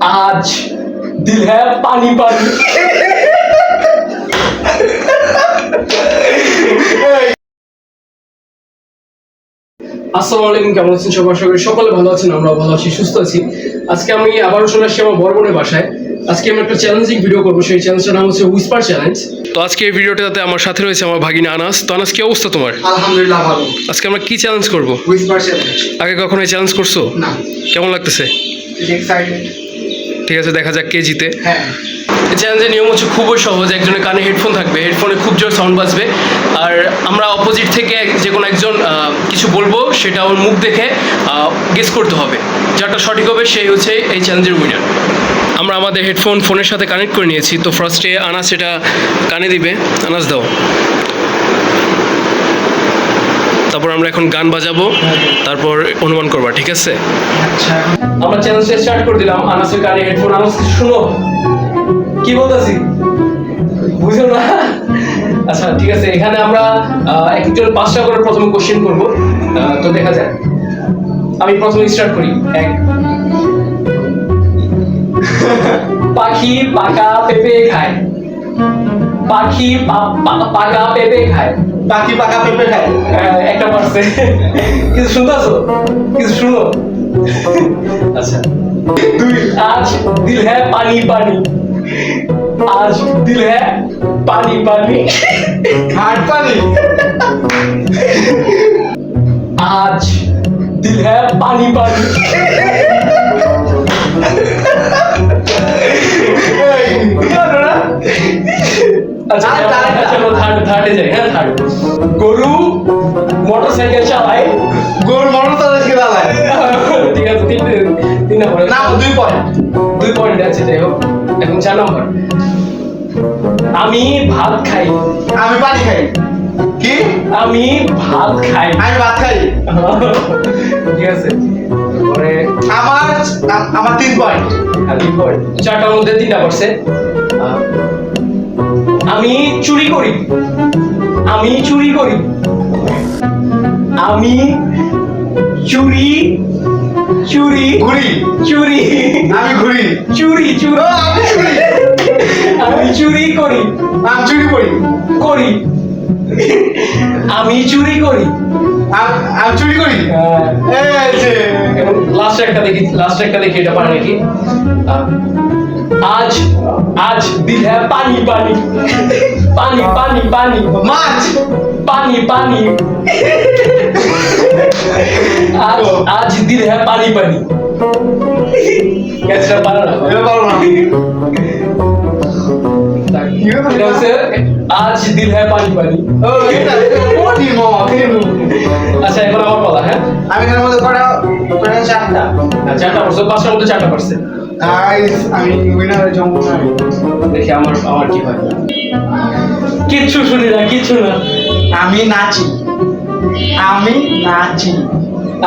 आज दिल है पानी पानी। আসসালামু আলাইকুম, কেমন আছেন সবাই? আশা করি সকলে ভালো আছেন, আমরাও ভালো আছি, সুস্থ আছি। আজকে আমি আবারও চলে আসছি আমার বড় বোনের বাসায়। আজকে আমি একটা চ্যালেঞ্জিং ভিডিও করবো, সেই চ্যালেঞ্জটার নাম হচ্ছে হুইসপার চ্যালেঞ্জ। তো আজকে এই ভিডিওটাতে আমার সাথে রয়েছে আমার ভাগিনা আনাস। তো আনাস, কি অবস্থা তোমার? আলহামদুলিল্লাহ ভালো। আজকে আমরা কি চ্যালেঞ্জ করবো? Whisper challenge. আগে কখনো চ্যালেঞ্জ করছো? না। কেমন লাগতেছে? এক্সাইটেড। ঠিক আছে, দেখা যাক কে জিতে। হ্যাঁ। এই চ্যালেঞ্জের নিয়ম হচ্ছে খুবই সহজ। একজনের কানে হেডফোন থাকবে, হেডফোনে খুব জোর সাউন্ড বাজবে, আর আমরা অপোজিট থেকে যে কোনো একজন কিছু বলবো, সেটা ওর মুখ দেখে গেস করতে হবে। যারটা সঠিক হবে সেই হচ্ছে এই চ্যালেঞ্জের উইনার। আমরা আমাদের হেডফোন ফোনের সাথে কানেক্ট করে নিয়েছি। তো ফার্স্টে আনাস এটা কানে দিবে। আনাস দাও। তারপর আমরা এখন গান বাজাবো, তারপর অনুমান করবা, ঠিক আছে? আচ্ছা, আমরা চ্যালেঞ্জটা স্টার্ট করে দিলাম। আনাসের কানে হেডফোন। আনাস, শুনো কি বলতেছি, বুঝো না? আচ্ছা ঠিক আছে, এখানে আমরা একজন 5টা করে প্রথমে কোশ্চেন করব। তো দেখা যাক। আমি প্রথমে স্টার্ট করি। এক, পাখি পাকা পেঁপে খায়। পাখি পাকা পেঁপে খায়। পাখি পাকা পেঁপে খায়। একটা পারছে। কিছু শুনতেছো? কিছু শুনো। আচ্ছা, দুই, আজ দিল হ্যাঁ পানি পানি। आज दिल है पानी पानी। হাট পানি। आज दिल है पानी पानी। अच्छा चलो থার্ডে যাই। হ্যাঁ, থার্ড। গরু মোটরসাইকেল চালায়। গরু মোটরসাইকেল চালায়। ঠিক আছে, তিন নম্বর। না, 2 পয়েন্ট আছে, যাই হোক। এখন 4 নম্বর। আমি ভাত খাই। আমি পানি খাই। কি? আমি ভাত খাই। আমি ভাত খাই। ঠিক আছে, তারপরে আমার 3 পয়েন্ট। 3 পয়েন্ট। 4টার মধ্যে 3টা পড়ছে। আমি চুরি করি। আমি চুরি করি। আমি চুরি চুরি ঘুরি। চুরি আমি ঘুরি। চুরি চুরি আমি চুরি। আমি চুরি করি। আমি চুরি করি। করি। আমি চুরি করি। আমি চুরি করি। এই যে লাস্ট একটা দেখি এটা পারে নাকি। आज आज दिल है पानी पानी। पानी पानी पानी। মাছ। पानी पानी। आज आज दिल है पानी पानी। कैसे पारा ना? এটা পারো না। এটা হচ্ছে आज दिल है पानी पानी। ও এটা কোটি মামা ফিরু। আচ্ছা, এখন আমার পালা। হ্যাঁ, আমি এর মধ্যে কটা 4টা। 4টা পারছে। 5টার মধ্যে 4টা পারছে। গাইস, আমি উইনারের জন্য দেখি আমার কি হয়। কিচ্ছু শুনি না, কিচ্ছু না। আমি নাচি। আমি নাচি।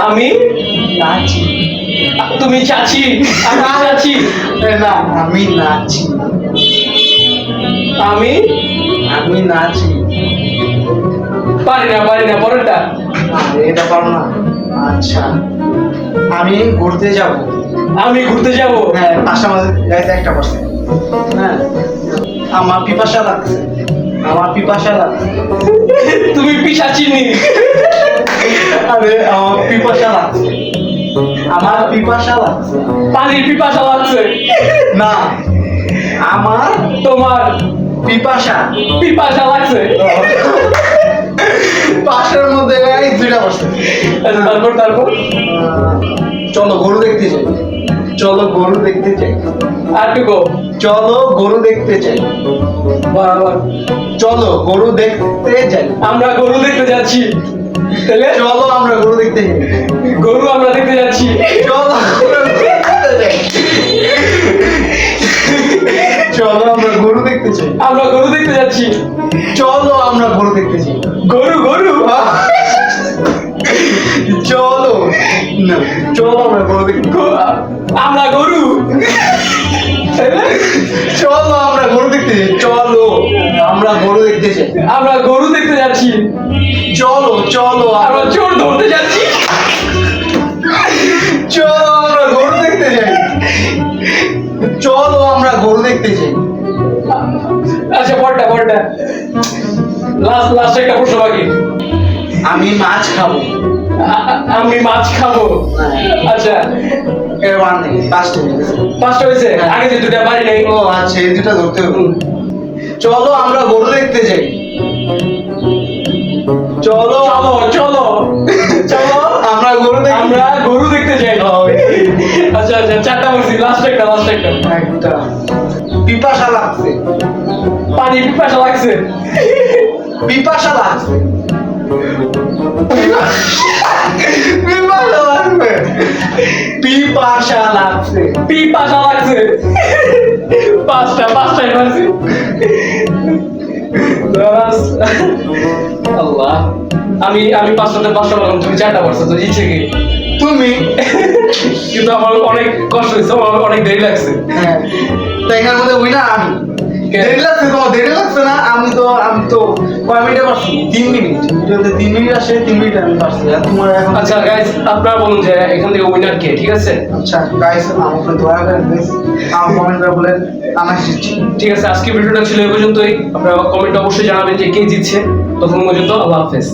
আমি নাচি। তুমি চাচি। আমি চাচি। না, আমি নাচি। আমি আমি নাচি। পারি না পরেরটা। এটা পারো না। আচ্ছা, আমি ঘুরতে যাব। আমি ঘুরতে যাব। হ্যাঁ, 5টা মধ্যে গাইস 1টা পারছে। হ্যাঁ, আমার পিপাসা লাগছে। আমার পিপাসা লাগছে। তুমি পিশাচিনি। আরে আমার পিপাসা লাগছে। আমার পিপাসা লাগছে। পানির পিপাসা লাগছে। না, আমার তোমার পিপাসা পিপাসা লাগছে। 5টার মধ্যে গাইস 2টা পারছে। আচ্ছা, তারপর চলো গরু দেখতে যাই। চলো গরু দেখতে যাই। আরটুকু। চলো গরু দেখতে যাই। চলো গরু দেখতে যাই। আমরা গরু দেখতে যাচ্ছি। তাহলে চলো আমরা গরু দেখতে যাই। গরু আমরা দেখতে যাচ্ছি। চলো আমরা গরু দেখতে যাই। চলো আমরা গরু দেখতে চাই। আমরা গরু দেখতে যাচ্ছি। চলো আমরা গরু দেখতে চাই। গরু চলো না, চলো আমরা গরু দেখতে। আমরা গরু। চলো আমরা গরু দেখতে যাই। চলো আমরা গরু দেখতে চাই। আমরা গরু দেখতে যাচ্ছি। চলো চলো আমরা চোর ধরতে যাচ্ছি। চলো আমরা গরু দেখতে যাই। চলো আমরা গরু দেখতে যাই। আচ্ছা পরটা লাস্ট একটা প্রশ্ন বাকি। আমি মাছ খাবো। আমি মাছ খাবো। আচ্ছা এর ওয়ান নেই, পাঁচটা হয়ে গেছে। 5টা হয়েছে, আগে যে 2টা পারি নাই। ও আচ্ছা, এই দুটা ধরতে হবে। চলো আমরা গরু দেখতে যাই। চলো চলো আমরা গরু দেখতে আমরা গরু দেখতে যাই। আচ্ছা 4টা বলছি, লাস্ট একটা। একটা পিপাসা লাগছে। পানি পিপাসা লাগছে। পিপাসা লাগছে। পিপাসা লাগছে। পিপাসা লাগছে। 5টায় পারছি। আল্লাহ, আমি 5টাতে 5টা বললাম, তুমি 4টা পারছো, তো ইচ্ছে কি? তুমি কিন্তু আমার অনেক কষ্ট হয়েছে, আমার অনেক দেরি লাগছে। হ্যাঁ, তো এখানের মধ্যে উইনার আমি। কে? দেরি লাগছে, তোমার দেরি লাগছে না? আমি তো কয় মিনিটে পারছি? 3 মিনিট। ভিডিওতে 3 মিনিট আসে, 3 মিনিট আমি পারছি। আর তোমার এখন আচ্ছা গাইস, আপনারা বলুন যে এখান থেকে উইনার কে, ঠিক আছে? আচ্ছা গাইস, আমাকে দয়া করে প্লিজ আমার কমেন্ট করে বলেন আমি জিতছি। ঠিক আছে, আজকে ভিডিওটা ছিল এই পর্যন্তই। আপনারা কমেন্টে অবশ্যই জানাবেন যে কে জিতছে। তখন পর্যন্ত আল্লাহ হাফেজ।